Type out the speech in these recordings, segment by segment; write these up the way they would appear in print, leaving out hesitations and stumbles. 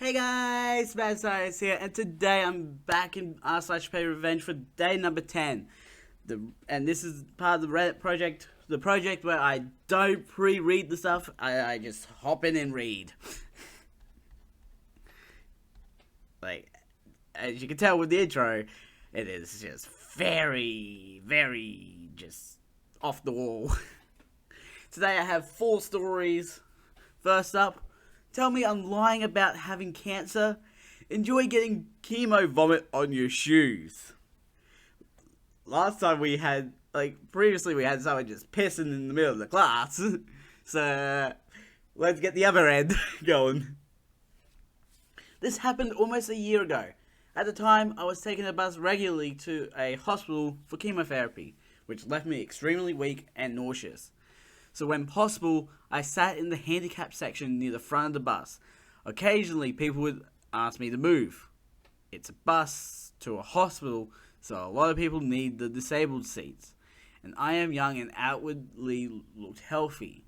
Hey guys, TRScientist here, and today I'm back in r/PettyRevenge for day number 10. And this is part of the Reddit project, the project where I don't pre-read the stuff, I just hop in and read. Like, as you can tell with the intro, it is just very just off the wall. Today I have 4 stories. First up, tell me I'm lying about having cancer. Enjoy getting chemo vomit on your shoes. Last time previously we had someone just pissing in the middle of the class. So, let's get the other end going. This happened almost a year ago. At the time, I was taking a bus regularly to a hospital for chemotherapy, which left me extremely weak and nauseous. So when possible, I sat in the handicapped section near the front of the bus. Occasionally, people would ask me to move. It's a bus to a hospital, so a lot of people need the disabled seats. And I am young and outwardly looked healthy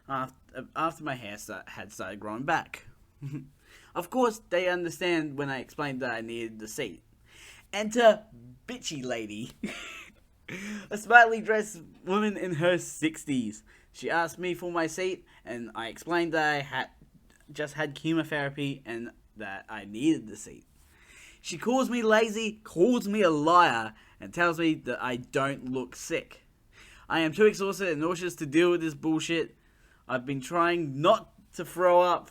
after my hair had started growing back. Of course, they understand when I explained that I needed the seat. Enter bitchy lady. A smartly dressed woman in her 60s. She asked me for my seat, and I explained that I had just had chemotherapy and that I needed the seat. She calls me lazy, calls me a liar, and tells me that I don't look sick. I am too exhausted and nauseous to deal with this bullshit. I've been trying not to throw up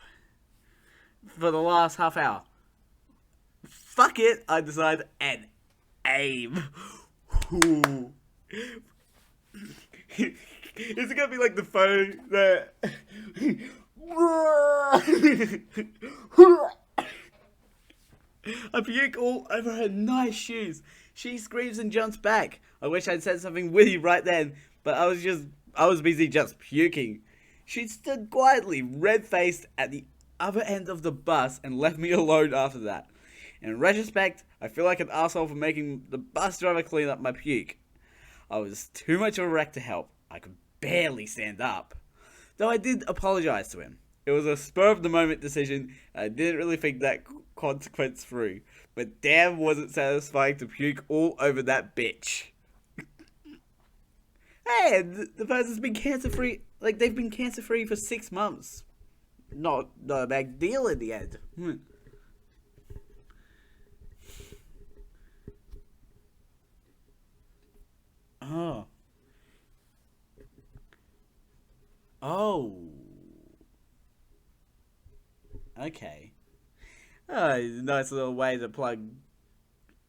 for the last half hour. Fuck it, I decide, and aim. Ooh. Is it gonna be like the phone that I puke all over her nice shoes. She screams and jumps back. I wish I'd said something witty right then, but I was busy just puking. She stood quietly, red-faced, at the other end of the bus and left me alone after that. In retrospect, I feel like an asshole for making the bus driver clean up my puke. I was too much of a wreck to help. I could barely stand up. Though I did apologize to him. It was a spur-of-the-moment decision. I didn't really think that consequence through. But damn was it satisfying to puke all over that bitch. Hey, the person's been cancer-free. Like, they've been cancer-free for 6 months. Not a big deal in the end. Oh. Oh. Okay. Oh, nice little way to plug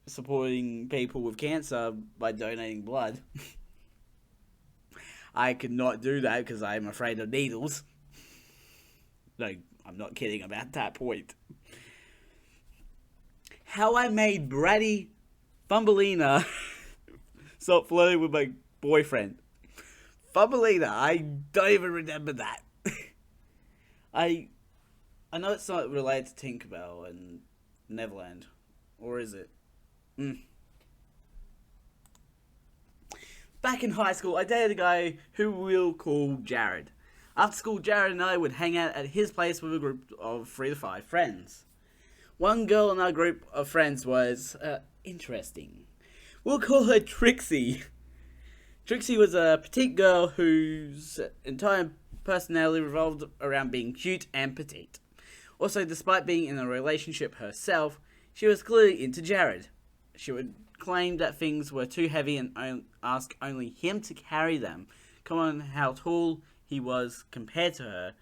supporting people with cancer by donating blood. I could not do that because I'm afraid of needles. No, I'm not kidding about that point. How I made bratty Thumbelina stop flirting with my boyfriend. Thumbelina, I don't even remember that. I know it's not related to Tinkerbell and Neverland. Or is it? Back in high school, I dated a guy who we'll call Jared. After school, Jared and I would hang out at his place with a group of 3 to 5 friends. One girl in our group of friends was interesting. We'll call her Trixie. Trixie was a petite girl whose entire personality revolved around being cute and petite. Also, despite being in a relationship herself, she was clearly into Jared. She would claim that things were too heavy and ask only him to carry them, comment on how tall he was compared to her,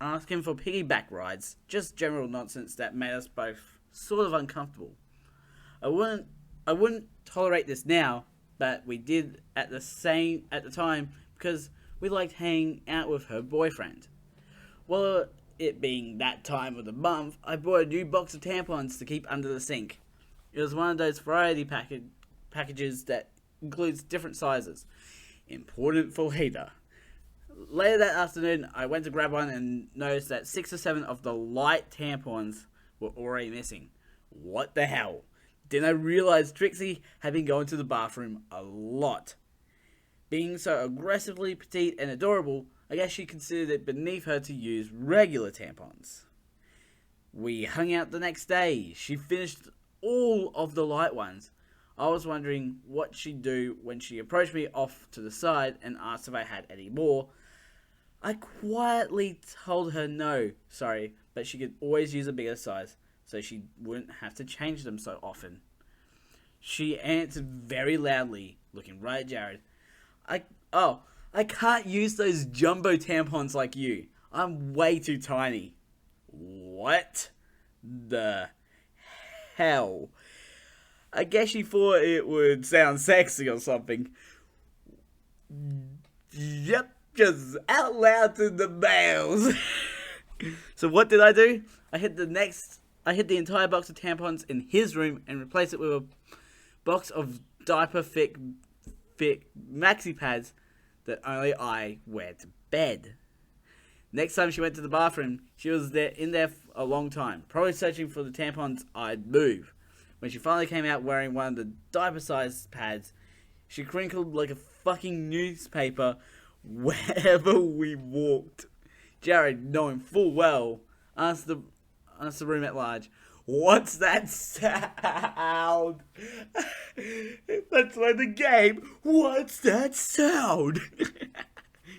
ask him for piggyback rides, just general nonsense that made us both sort of uncomfortable. I wouldn't tolerate this now, but we did at the time because we liked hanging out with her boyfriend. Well, it being that time of the month, I bought a new box of tampons to keep under the sink. It was one of those variety packages that includes different sizes. Important for later. Later that afternoon, I went to grab one and noticed that 6 or 7 of the light tampons were already missing. What the hell? Then I realized Trixie had been going to the bathroom a lot. Being so aggressively petite and adorable, I guess she considered it beneath her to use regular tampons. We hung out the next day. She finished all of the light ones. I was wondering what she'd do when she approached me off to the side and asked if I had any more. I quietly told her no, sorry, but she could always use a bigger size, so she wouldn't have to change them so often. She answered very loudly, looking right at Jared. I can't use those jumbo tampons like you. I'm way too tiny. What the hell? I guess she thought it would sound sexy or something. Yep, just out loud to the males. So what did I do? I hid the entire box of tampons in his room and replaced it with a box of diaper thick maxi pads that only I wear to bed. Next time she went to the bathroom, she was in there for a long time, probably searching for the tampons I'd move. When she finally came out wearing one of the diaper-sized pads, she crinkled like a fucking newspaper wherever we walked. Jared, knowing full well, asked the room at large, "What's that sound?" Let's play the game. What's that sound?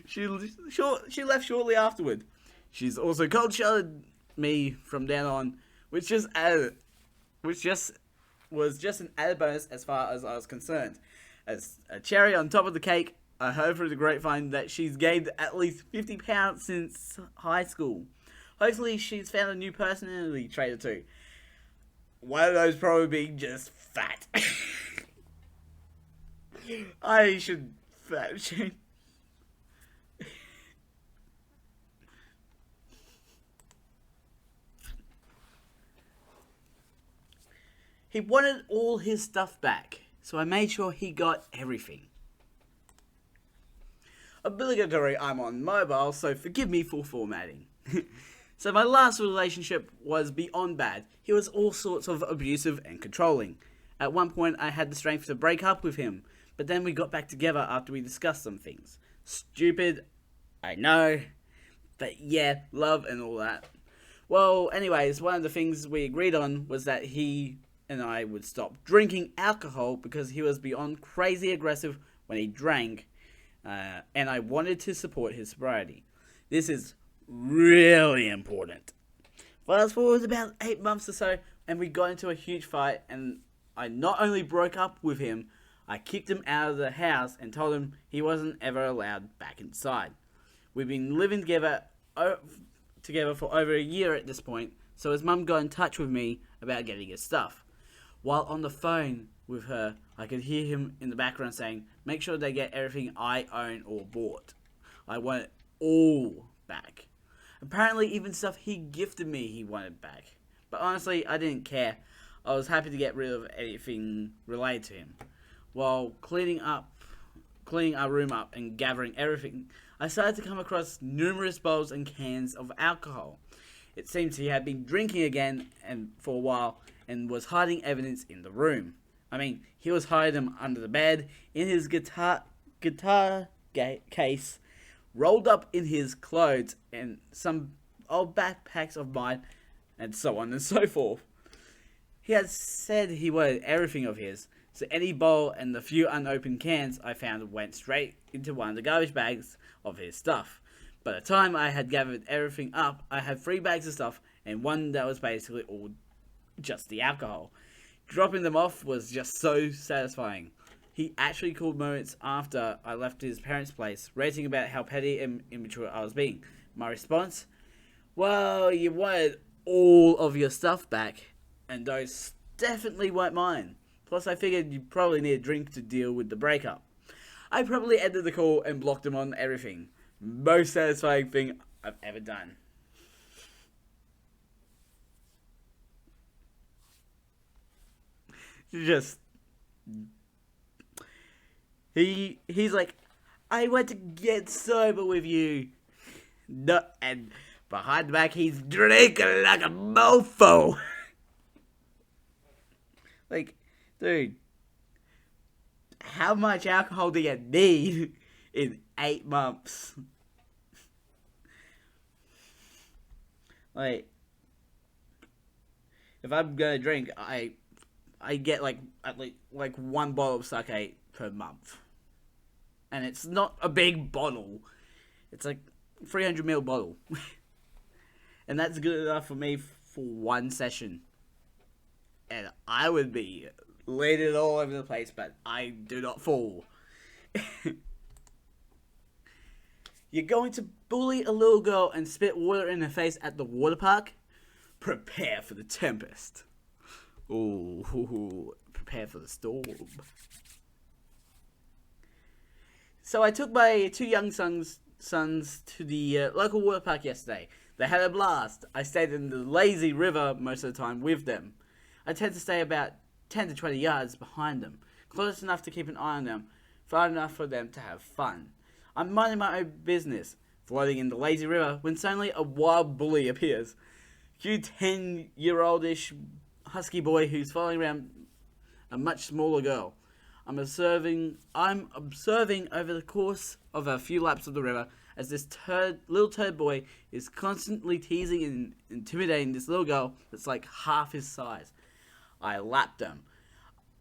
She left shortly afterward. She's also cold-shouted me from then on, which was just an added bonus as far as I was concerned. As a cherry on top of the cake, I heard through the grapevine that she's gained at least 50 pounds since high school. Hopefully she's found a new personality trait or two. One of those probably being just fat. I should fat shame. He wanted all his stuff back, so I made sure he got everything. Obligatory, I'm on mobile, so forgive me for formatting. So my last relationship was beyond bad. He was all sorts of abusive and controlling. At one point I had the strength to break up with him, but then we got back together after we discussed some things. Stupid, I know, but yeah, love and all that. Well, anyways, one of the things we agreed on was that he and I would stop drinking alcohol because he was beyond crazy aggressive when he drank, and I wanted to support his sobriety. This is really important. Fast forward about 8 months or so, and we got into a huge fight, and I not only broke up with him, I kicked him out of the house and told him he wasn't ever allowed back inside. We've been living together for over a year at this point, so his mum got in touch with me about getting his stuff. While on the phone with her, I could hear him in the background saying, "Make sure they get everything I own or bought. I want it all back." Apparently even stuff he gifted me he wanted back. But honestly, I didn't care. I was happy to get rid of anything related to him. While cleaning our room up and gathering everything, I started to come across numerous bowls and cans of alcohol. It seems he had been drinking again and for a while and was hiding evidence in the room. I mean, he was hiding them under the bed, in his guitar case, rolled up in his clothes, and some old backpacks of mine, and so on and so forth. He had said he wanted everything of his, so any bowl and the few unopened cans I found went straight into one of the garbage bags of his stuff. By the time I had gathered everything up, I had 3 bags of stuff and one that was basically all just the alcohol. Dropping them off was just so satisfying. He actually called moments after I left his parents' place, ranting about how petty and immature I was being. My response? Well, you wanted all of your stuff back, and those definitely weren't mine. Plus, I figured you probably need a drink to deal with the breakup. I probably ended the call and blocked him on everything. Most satisfying thing I've ever done. Just... He's like, I went to get sober with you. No, and behind the back, he's drinking like a mofo. Like, dude, how much alcohol do you need in 8 months? Like, if I'm gonna drink, I get like at least like 1 bottle of sake per month, and it's not a big bottle. It's like 300ml bottle, and that's good enough for me for 1 session. And I would be leaning all over the place, but I do not fall. You're going to bully a little girl and spit water in her face at the water park? Prepare for the tempest. Ooh, prepare for the storm. So I took my 2 young sons to the local water park yesterday. They had a blast. I stayed in the lazy river most of the time with them. I tend to stay about 10 to 20 yards behind them, close enough to keep an eye on them, far enough for them to have fun. I'm minding my own business, floating in the lazy river, when suddenly a wild bully appears. Cute 10-year-oldish husky boy who's following around a much smaller girl. I'm observing over the course of a few laps of the river as this little turd boy is constantly teasing and intimidating this little girl that's like half his size. I lapped him.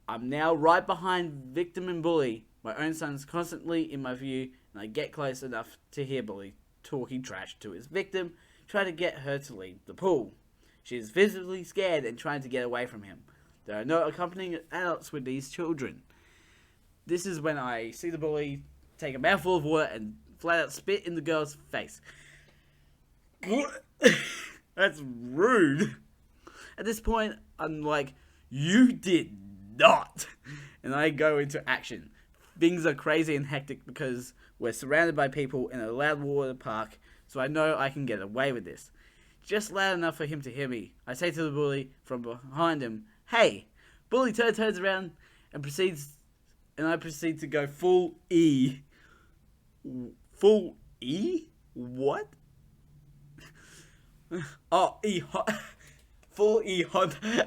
I'm now right behind victim and bully. My own son's constantly in my view, and I get close enough to hear bully talking trash to his victim, trying to get her to leave the pool. She is visibly scared and trying to get away from him. There are no accompanying adults with these children. This is when I see the bully take a mouthful of water and flat out spit in the girl's face. That's rude. At this point, I'm like, you did not. And I go into action. Things are crazy and hectic because we're surrounded by people in a loud water park, so I know I can get away with this. Just loud enough for him to hear me. I say to the bully from behind him, "Hey!" Bully turns around and I proceed to go full E. Full E? What? Oh, full E Honda.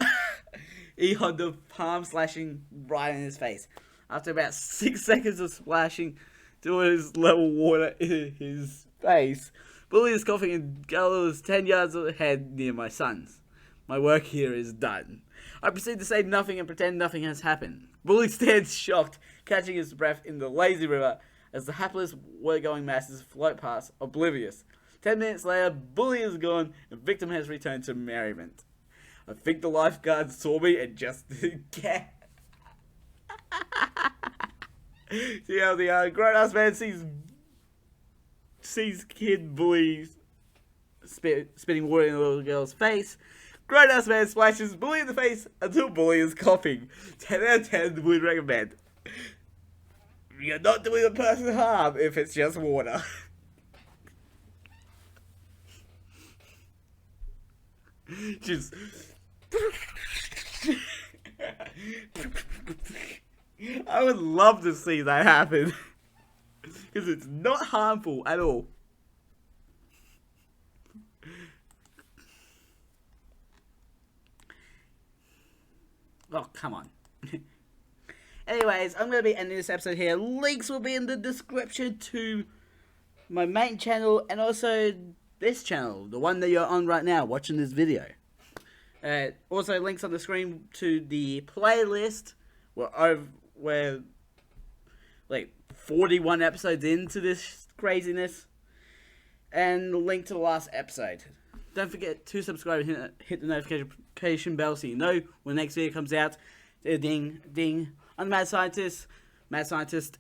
E Honda, palm slashing right in his face. After about 6 seconds of splashing towards level water in his face, Bully is coughing and girl is 10 yards ahead near my sons. My work here is done. I proceed to say nothing and pretend nothing has happened. Bully stands shocked, catching his breath in the lazy river as the hapless water-going masses float past, oblivious. 10 minutes later, Bully is gone and victim has returned to merriment. I think the lifeguards saw me and just didn't care. See how the grown-ass man sees kid bullies spitting water in a little girl's face. Grown-ass man splashes Bully in the face until Bully is coughing. 10 out of 10 would recommend. You're not doing a person harm if it's just water. Just... I would love to see that happen. Because it's not harmful at all. Oh, come on. Anyways, I'm going to be ending this episode here. Links will be in the description to my main channel and also this channel, the one that you're on right now, watching this video. Also, links on the screen to the playlist. We're like 41 episodes into this craziness. And the link to the last episode. Don't forget to subscribe and hit the notification bell so you know when the next video comes out. Ding, ding. I'm Mad Scientist. Mad Scientist